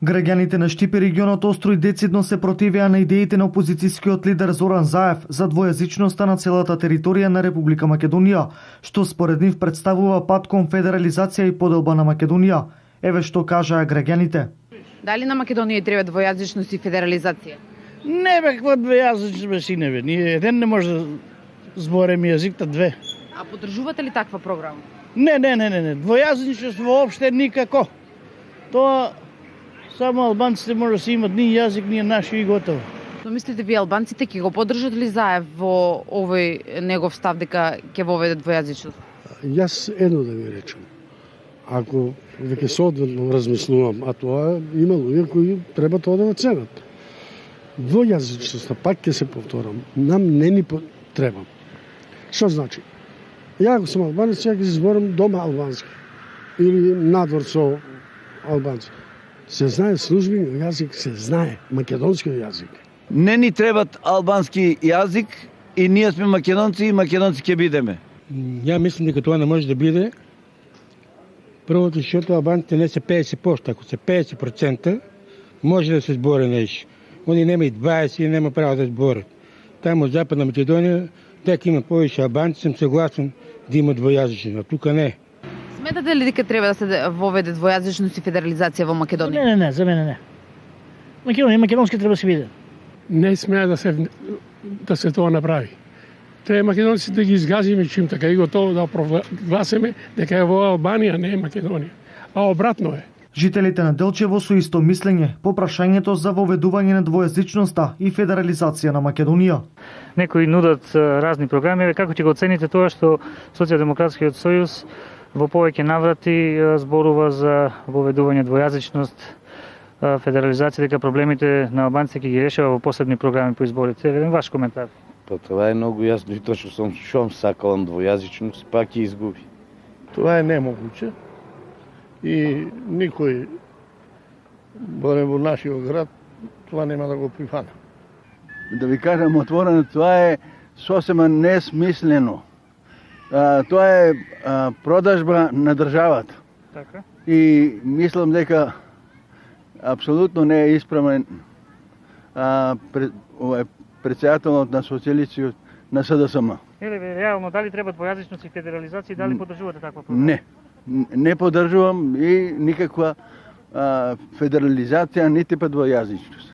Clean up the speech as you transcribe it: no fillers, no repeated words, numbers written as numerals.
Граѓаните на Штип и регионот Остро и децидно се противеа на идеите на опозицијскиот лидер Зоран Заев за двојазичноста на целата територија на Република Македонија, што според нив представува пат кон федерализација и поделба на Македонија. Еве што кажаа граѓаните. Дали на Македонија треба двојазичност и федерализација? Не бе, какво двојазичност бе, сине. Ние еден не може да збореме јазикта две. А поддржувате ли таква програма? Не. Двојазичност воопште никако. Тоа само албанците може да си имат ни јазик, ни наши и готово. Но мислите ви албанците ќе го поддржат ли Заев во овој негов став дека ќе воведе двојазичност? Јас едно да ви речем. Ако веќе соодветно размислувам, а тоа има луѓе кои треба тоа да го ценат. Двојазичноста, пак ќе се повторам, нам не ни треба. Што значи? Ја ако сум албанец, ја ќе се зборам дома албански или надвор со албанци. Се знае службени јазик, се знае македонски јазик. Не ни требат албански јазик и ние сме македонци и македонци ќе бидеме. Ја мислам дека тоа не може да биде. Првото защото албанците не се 50%, ако се 50% може да се збори нешто. Они нема и 20 и нема право да зборат. Таму од Западна Македонија, дека има повеќе албанци, сум согласен да има двојазичност, а тука не. Сметате ли дека треба да се воведе двојазичност и федерализација во Македонија? Не, за мене не. Македонски треба да се биде. Не смеа да се тоа направи. Треба македонците да ги изгазиме чим така и готово да прогласиме дека е во Албанија, не е Македонија. А обратно е. Жителите на Делчево со исто мислење по прашањето за воведување на двојазичноста и федерализација на Македонија. Некои нудат разни програми, како ќе го оцените тоа што Социјалдемократскиот сојуз во повеќе наврати зборува за воведување двојазичност, федерализација, дека проблемите на албанците ќе ги решава во посебни програми по изборите. Еден ваш коментар. Па това е многу јасно и тоа што шом сакалам двојазичност, пак ќе изгуби. Тоа е немогуче и никој барем во нашиот град тоа нема да го прифана. Да ви кажам отворено, тоа е сосема несмислено. Тоа е продажба на државата. Така. И мислам дека апсолутно не е исправен председателот на социјалистиот на СДСМ. Или реално дали треба двојазичност и федерализација, дали поддржувате таква програма? Не поддржувам и никаква федерализација, нити па двојазичност.